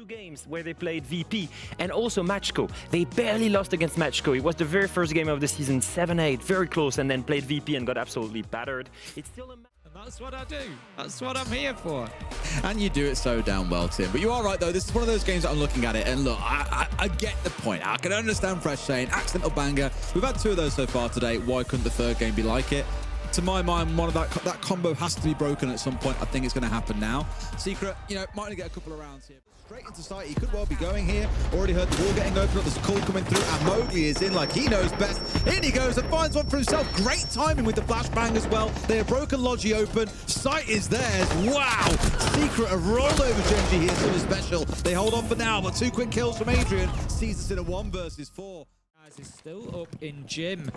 games where they played VP and also MACKO. They barely lost against MACKO. It was the very first game of the season, 7-8, very close, and then played VP and got absolutely battered. It's still a... And that's what I do. That's what I'm here for. And you do it so damn well, Tim. But you are right, though. This is one of those games that I'm looking at it. And look, I get the point. I can understand Fresh saying accidental banger. We've had 2 of those so far today. Why couldn't the third game be like it? To my mind, one of that combo has to be broken at some point. I think it's going to happen now. Secret, you know, might only get a couple of rounds here. Straight into sight. He could well be going here. Already heard the wall getting opened up. There's a call coming through. And Mowgli is in like he knows best. In he goes and finds one for himself. Great timing with the flashbang as well. They have broken Logi open. Sight is theirs. Wow. Secret have rolled over Gen.G here. Something special. They hold on for now, but 2 quick kills from Adrian. Sees us in a 1 versus 4. Is still up in gym.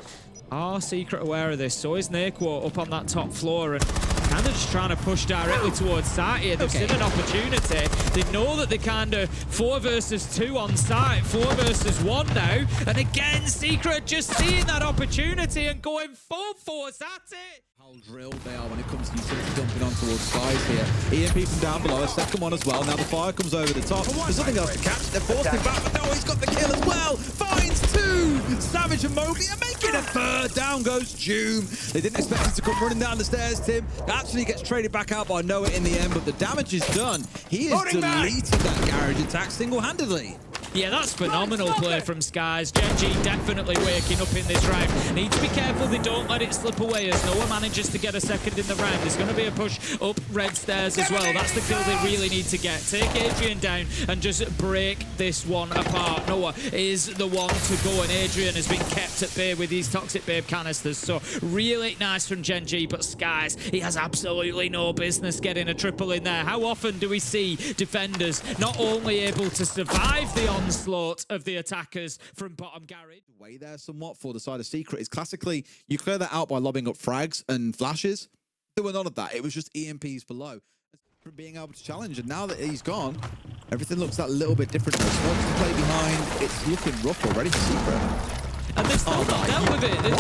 Are Secret aware of this? So is MACKO up on that top floor and kind of just trying to push directly towards site here. They've seen an opportunity. They know that they kind of 4 versus 2 on site, 4 versus 1 now. And again, Secret just seeing that opportunity and going full force at it. How drilled they are when it comes to utility dumping on towards skies here. EMP from down below, a second one as well. Now the fire comes over the top. There's nothing else to catch. They're forced him back, but no, he's got the kill as well. Finds 2. Savage and Mowgli are making a third. Down goes Doom. They didn't expect him to come running down the stairs, Tim. Actually gets traded back out by Noah in the end, but the damage is done. He has deleted that garage attack single-handedly. Yeah, that's phenomenal play from Skies. Gen.G definitely waking up in this round. Need to be careful they don't let it slip away as Noah manages to get a second in the round. There's going to be a push up red stairs as well. That's the kill they really need to get. Take Adrian down and just break this one apart. Noah is the one to go, and Adrian has been kept at bay with these Toxic Babe canisters. So really nice from Gen.G, but Skies, he has absolutely no business getting a triple in there. How often do we see defenders not only able to survive the onslaught of the attackers from bottom garage? Way there somewhat for the side of Secret is classically you clear that out by lobbing up frags and flashes. There were none of that. It was just EMPs below from being able to challenge, and now that he's gone, everything looks that little bit different. Smokes to play behind. It's looking rough already for Secret. And they've still not dealt with it.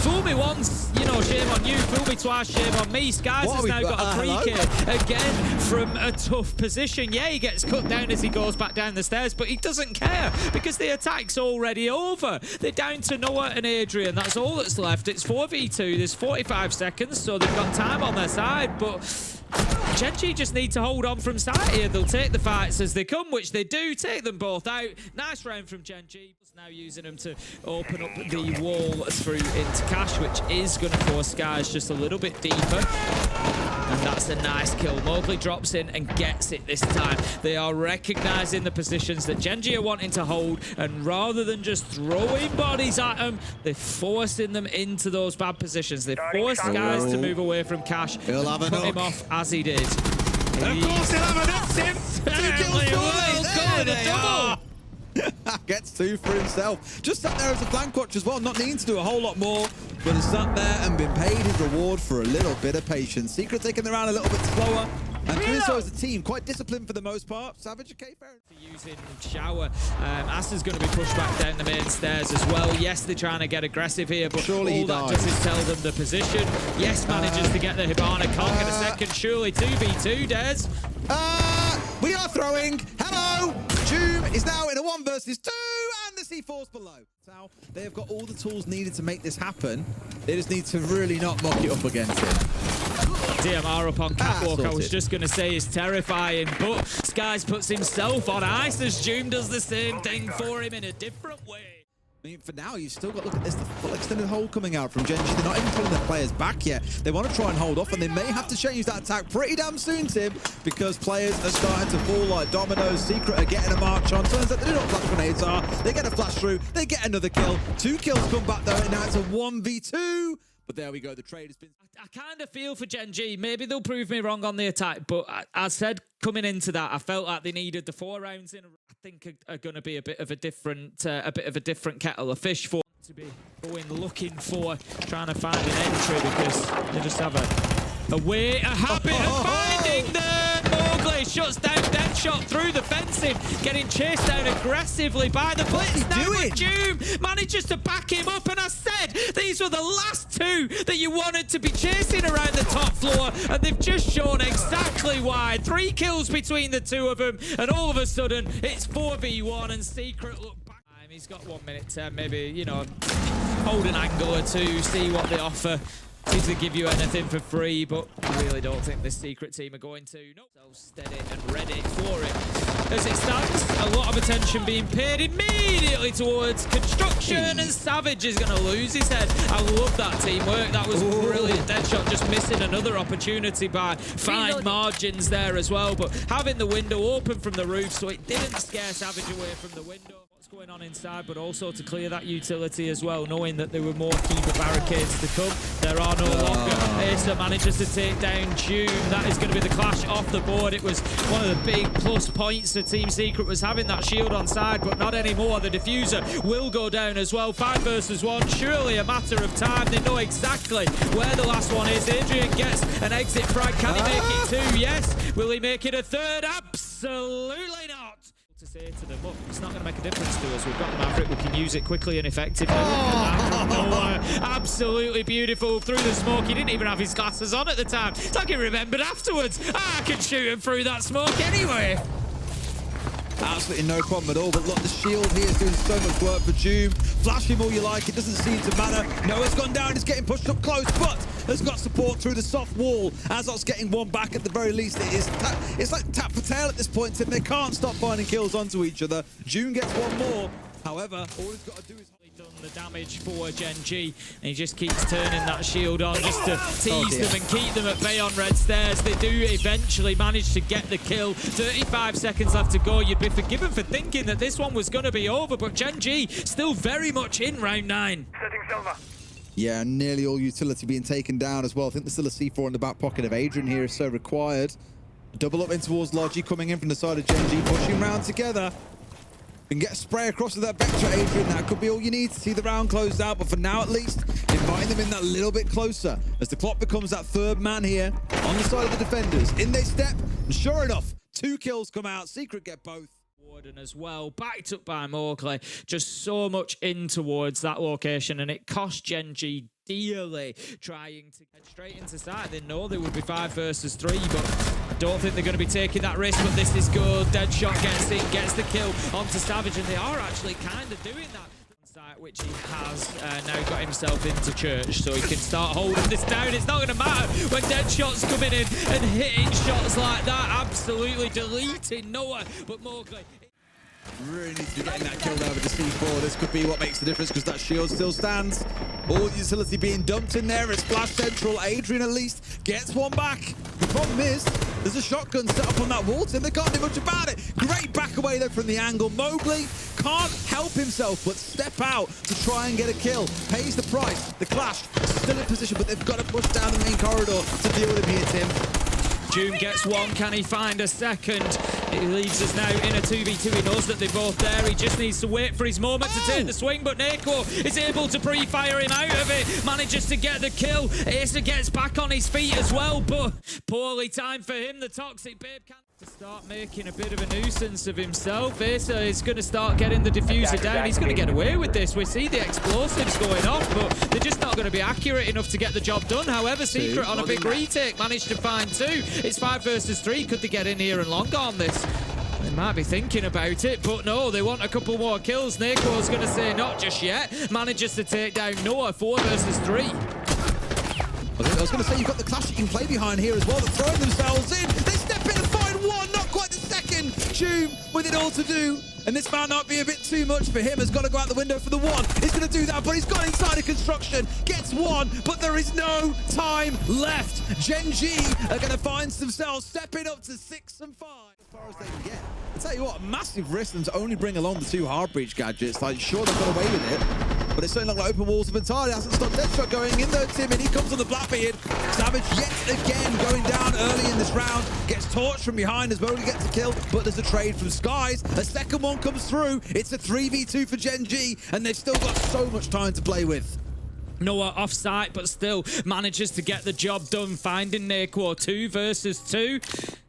Fool me once, you know, shame on you. Fool me twice, shame on me. Skies has now got a pre-kill again from a tough position. Yeah, he gets cut down as he goes back down the stairs, but he doesn't care because the attack's already over. They're down to Noah and Adrian. That's all that's left. It's 4v2. There's 45 seconds, so they've got time on their side, but Gen.G just need to hold on from side here. They'll take the fights as they come, which they do. Take them both out. Nice round from Gen.G. Now using them to open up the wall through into Cash, which is going to force Skies just a little bit deeper. And that's a nice kill. Mowgli drops in and gets it this time. They are recognizing the positions that Gen.G are wanting to hold, and rather than just throwing bodies at them, they're forcing them into those bad positions. They force Skies to move away from Cash He'll have and put him off as he did. And of course he'll have enough, Tim. 2 kills for Good, a double. Gets 2 for himself. Just sat there as a flank watch as well, not needing to do a whole lot more, but has sat there and been paid his reward for a little bit of patience. Secret taking the round a little bit slower, and doing so as a team, quite disciplined for the most part. Savage, okay, fair. Using Shower. Asta's going to be pushed back down the main stairs as well. Yes, they're trying to get aggressive here, but surely all that does is tell them the position. Yes, manages to get the Hibana. Can't get a second. Surely 2v2, Des. We are throwing. Hello. Doom is now in a 1 versus 2, and the C4's below. Now, they have got all the tools needed to make this happen. They just need to really not mock it up against it. DMR up on Catwalk, I was just going to say, is terrifying, but Skies puts himself on ice as Doom does the same thing for him in a different way. I mean, for now, you've still got to look at this, the full extended hold coming out from Gen.G. They're not even pulling their players back yet. They want to try and hold off, and they may have to change that attack pretty damn soon, Tim, because players are starting to fall like dominoes. Secret are getting a march on. Turns out they know what flash grenades are. They get a flash through. They get another kill. 2 kills come back, though, and now it's a 1v2. But there we go. The trade has been... I kind of feel for Gen.G. Maybe they'll prove me wrong on the attack, but I said coming into that, I felt like they needed the 4 rounds in. I think are going to be a bit of a different kettle of fish for to be going looking for, trying to find an entry because they just have a way, a habit of finding the Mowgli. shuts down Deadshot through the fencing, getting chased down aggressively by the blitz. Now Doom manages to back him up, and I said these were the last two that you wanted to be chasing around the top floor, and they've just shown exactly why. 3 kills between the two of them, and all of a sudden it's 4v1, and Secret look back. He's got 1 minute 10, maybe, you know, hold an angle or two, see what they offer. See if they give you anything for free, but I really don't think this Secret team are going to. Nope. So steady and ready for it. As it stands, a lot of attention being paid immediately towards construction, and Savage is going to lose his head. I love that teamwork. That was brilliant. Deadshot just missing another opportunity by fine margins there as well, but having the window open from the roof so it didn't scare Savage away from the window. Going on inside, but also to clear that utility as well, knowing that there were more keeper barricades to come. There are no longer. Acer manages to take down June. That is going to be the clash off the board. It was one of the big plus points for Team Secret, was having that shield on side, but not anymore. The diffuser will go down as well. 5 versus 1, surely a matter of time. They know exactly where the last one is. Adrian gets an exit frag. Can he make it 2? Yes. Will he make it a 3rd? Absolutely not. To say to them, look, it's not going to make a difference to us. We've got the Maverick, we can use it quickly and effectively. Absolutely beautiful through the smoke. He didn't even have his glasses on at the time. It's like he remembered afterwards. I can shoot him through that smoke anyway. Absolutely no problem at all, but look, the shield here is doing so much work for Doom. Flash him all you like, it doesn't seem to matter. Noah's gone down, he's getting pushed up close, but has got support through the soft wall. Azot's getting one back at the very least. It's like tap for tail at this point, Tim. They can't stop finding kills onto each other. Doom gets one more. However, all he's got to do is done the damage for Gen.G, and he just keeps turning that shield on just to tease them and keep them at bay on red stairs. They do eventually manage to get the kill. 35 seconds left to go. You'd be forgiven for thinking that this one was going to be over, but Gen.G still very much in round 9. Setting Silver. Yeah, nearly all utility being taken down as well. I think there's still a C4 in the back pocket of Adrian here, so required. Double up in towards Logi, coming in from the side of Gen.G, pushing round together. And get a spray across with that Vector, Adrian. That could be all you need to see the round closed out, but for now at least, inviting them in that little bit closer as the clock becomes that 3rd man here on the side of the defenders. In they step, and sure enough, 2 kills come out. Secret get both. Warden as well, backed up by Mowgli, just so much in towards that location, and it cost Gen.G dearly trying to get straight into sight. They know they would be 5 versus 3, but I don't think they're going to be taking that risk, but this is good. Deadshot gets in, gets the kill onto Savage, and they are actually kind of doing that. Site, which he has now got himself into church, so he can start holding this down. It's not going to matter when Deadshot's coming in and hitting shots like that, absolutely deleting Noah, but Mowgli really needs to be getting that kill over the C4. This could be what makes the difference, because that shield still stands. All the utility being dumped in there. It's Splash Central. Adrian at least gets one back. The problem is, there's a shotgun set up on that wall, Tim. They can't do much about it. Great back away though from the angle. Mowgli can't help himself but step out to try and get a kill. Pays the price. The clash still in position, but they've got to push down the main corridor to deal with him here, Tim. June gets one. Can he find a second? It leaves us now in a 2v2. He knows that they're both there. He just needs to wait for his moment to take the swing, but MACKO is able to pre-fire him out of it. Manages to get the kill. Acer gets back on his feet as well, but poorly timed for him. The Toxic Babe can to start making a bit of a nuisance of himself. Acer is going to start getting the diffuser down. He's going to get away with this. We see the explosives going off, but they're just not going to be accurate enough to get the job done. However, Secret on a big retake managed to find 2. It's 5 versus 3. Could they get in here and long on this? They might be thinking about it, but no, they want a couple more kills. MACKO's going to say not just yet. Manages to take down Noah. 4 versus 3. I was going to say, you've got the clash you can play behind here as well. They're throwing themselves in. They step in and find one, not quite the second. Doom with it all to do. And this might not be a bit too much for him. Has got to go out the window for the 1. He's going to do that, but he's got inside of construction. Gets 1, but there is no time left. Gen.G are going to find themselves stepping up to 6 and 5. As far as they can get. I tell you what, massive risk them to only bring along the 2 hard breach gadgets. Like, sure, they've got away with it. But it's certainly not like open walls of entirely. Hasn't stopped Deadshot going in though, Tim, and he comes on the Blackbeard. Savage yet again going down early in this round. Gets torched from behind as Mowgli gets a kill, but there's a trade from Skies. A second one comes through. It's a 3v2 for Gen.G, and they've still got so much time to play with. Noah off site, but still manages to get the job done, finding MACKO. 2 versus 2.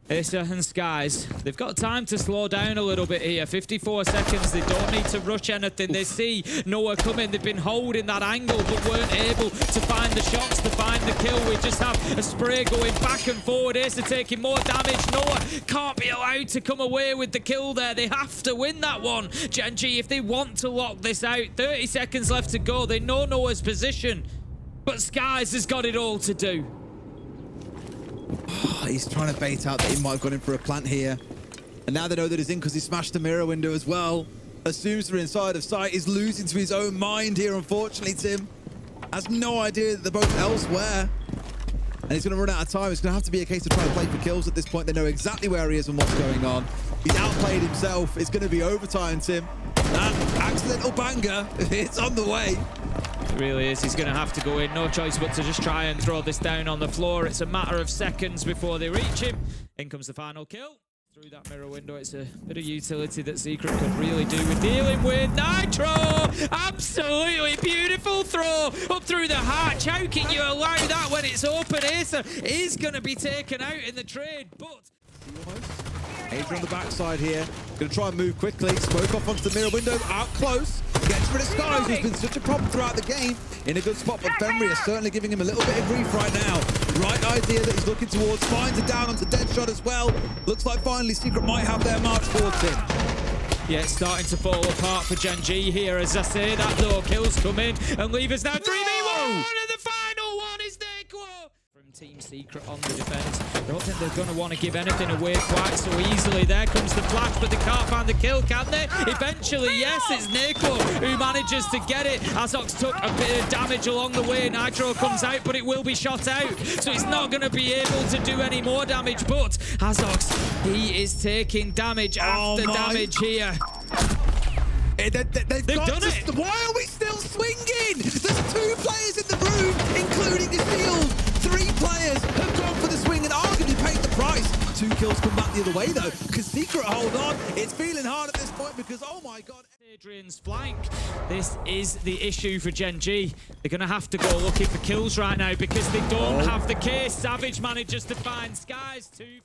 Issa and Skies, they've got time to slow down a little bit here. 54 seconds, they don't need to rush anything. They see Noah coming. They've been holding that angle, but weren't able to find the shots, to find the kill. We just have a spray going back and forward. Issa taking more damage. Noah can't be allowed to come away with the kill there. They have to win that one. Gen.G, if they want to lock this out, 30 seconds left to go. They know Noah's position, but Skies has got it all to do. Oh, he's trying to bait out that he might have gone in for a plant here. And now they know that he's in because he smashed the mirror window as well. Assumes they're inside of sight. He's losing to his own mind here, unfortunately, Tim. Has no idea that they're both elsewhere. And he's going to run out of time. It's going to have to be a case of trying to play for kills at this point. They know exactly where he is and what's going on. He's outplayed himself. It's going to be overtime, Tim. That accidental banger, it's on the way. It really is. He's going to have to go in. No choice but to just try and throw this down on the floor. It's a matter of seconds before they reach him. In comes the final kill. Through that mirror window, it's a bit of utility that Secret could really do with dealing with Nitro. Absolutely beautiful throw up through the hatch. How can you allow that when it's open? Issa is going to be taken out in the trade, but... Adrian on the backside here. Going to try and move quickly. Spoke off onto the mirror window. Out close. Gets rid of Skies, who's been such a problem throughout the game. In a good spot, but Fenrir is certainly giving him a little bit of grief right now. Right idea that he's looking towards. Finds it down onto Deadshot as well. Looks like finally Secret might have their march towards him. Yeah, it's starting to fall apart for Gen.G here. As I say that though, kills come in and leave us now 3v1. And the final one is NACKO. From Team Secret on the defense. I don't think they're going to want to give anything away quite so easily. There comes the flash, but they can't find the kill, can they? Eventually, yes, it's NACKO who manages to get it. Azox took a bit of damage along the way. Nitro comes out, but it will be shot out. So it's not going to be able to do any more damage. But Azox, he is taking damage after damage here. They've done it! Why are we still swinging? There's 2 players in the room, including the shield. 3 players have gone for the swing and arguably paid the price. 2 kills come back the other way, though, because Secret hold on. It's feeling hard at this point because, oh my god. Adrian's flank. This is the issue for Gen.G. They're going to have to go looking for kills right now because they don't have the case. Savage manages to find Skies. 2v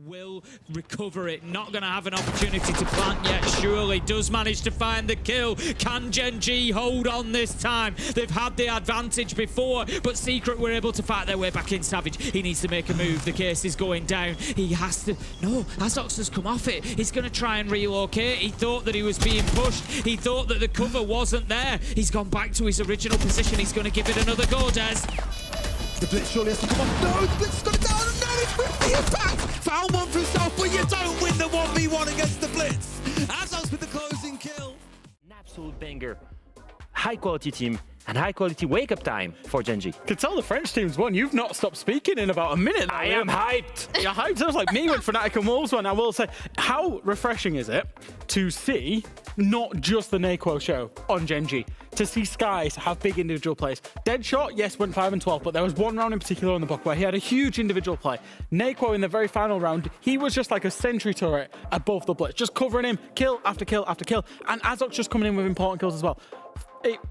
will recover it. Not going to have an opportunity to plant yet. Surely does manage to find the kill. Can Gen.G hold on this time? They've had the advantage before, but Secret were able to fight their way back in. Savage, he needs to make a move. The case is going down. He has to... No, Azox has come off it. He's going to try and relocate. He thought that he was being pushed. He thought that the cover wasn't there. He's gone back to his original position. He's going to give it another go, Des. The Blitz surely has to come off. No, the Blitz has got it down. And now it's with the impact. Found one for himself, but you don't win the 1v1 against the Blitz. Azox with the closing kill. An absolute banger. High quality team and high quality wake up time for Gen.G. Could tell the French team's won. You've not stopped speaking in about a minute now. I am hyped. You're hyped just like me when Fnatic and Wolves won. I will say, how refreshing is it to see not just the NACKO show on Gen.G, to see Skies have big individual plays. Deadshot, yes, went 5 and 12, but there was one round in particular on the book where he had a huge individual play. NACKO in the very final round, he was just like a sentry turret above the Blitz, just covering him, kill after kill after kill, and Azox just coming in with important kills as well.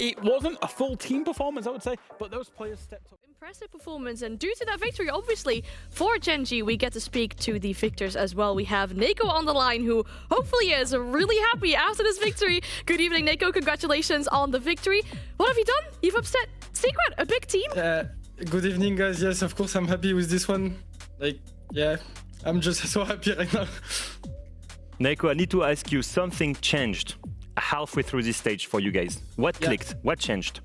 It wasn't a full team performance, I would say, but those players stepped up. Impressive performance, and due to that victory, obviously, for Gen.G, we get to speak to the victors as well. We have NACKO on the line, who hopefully is really happy after this victory. Good evening, NACKO. Congratulations on the victory. What have you done? You've upset Secret, a big team. Good evening, guys. Yes, of course, I'm happy with this one. Like, yeah, I'm just so happy right now. NACKO, I need to ask you, something changed halfway through this stage for you guys. What clicked? What changed?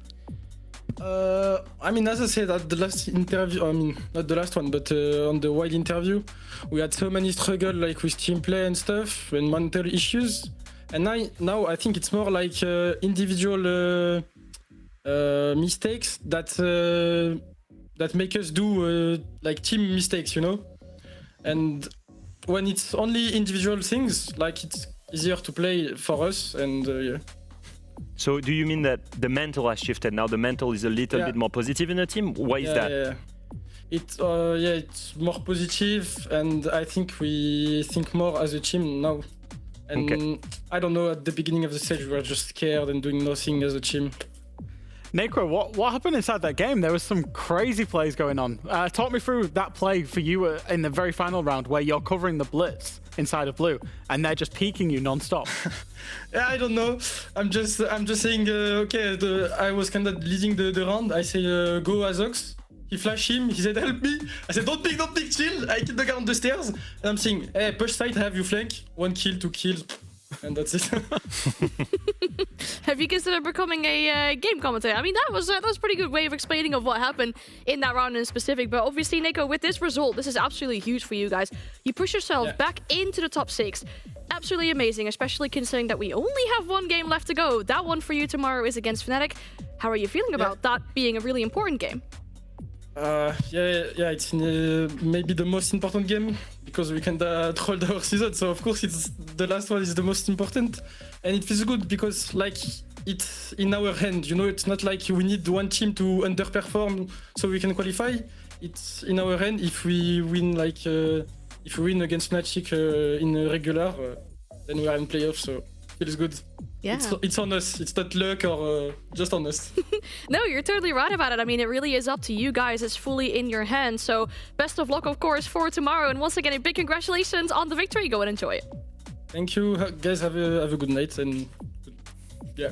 I mean, as I said at the last interview, I mean, not the last one, but on the WYLDE interview, we had so many struggles like with team play and stuff and mental issues. And now I think it's more like individual mistakes that make us do like team mistakes, you know? And when it's only individual things, like it's easier to play for us, and yeah. So do you mean that the mental has shifted? Now the mental is a little bit more positive in the team? Why is that? Yeah. It's more positive, and I think we think more as a team now. And I don't know, at the beginning of the stage we were just scared and doing nothing as a team. Necro, what happened inside that game? There was some crazy plays going on. Talk me through that play for you in the very final round where you're covering the blitz inside of blue and they're just peeking you non-stop. Yeah, I don't know. I'm just saying, okay, I was kind of leading the round. I say, go Azox. He flashed him. He said, help me. I said, don't pick, chill. I kill the guy on the stairs. And I'm saying, hey, push side, have you flank. 1 kill, 2 kills. And that's it. Have you considered becoming a game commentator? I mean, that was a pretty good way of explaining of what happened in that round in specific. But obviously, Nico, with this result, this is absolutely huge for you guys. You push yourself back into the top 6. Absolutely amazing, especially considering that we only have 1 game left to go. That one for you tomorrow is against Fnatic. How are you feeling about that being a really important game? It's maybe the most important game because we can troll our season. So of course, it's the last one is the most important, and it feels good because like it's in our hand. You know, it's not like we need one team to underperform so we can qualify. It's in our hand if we win if we win against Fnatic in a regular, then we are in playoffs. So it feels good. Yeah. It's on us. It's not luck or just on us. No, you're totally right about it. I mean, it really is up to you guys. It's fully in your hands. So best of luck, of course, for tomorrow. And once again, a big congratulations on the victory. Go and enjoy it. Thank you, guys. Have a good night and yeah.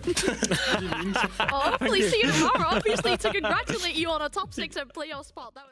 Hopefully see you tomorrow. Obviously, to congratulate you on a top 6 and playoff spot. That would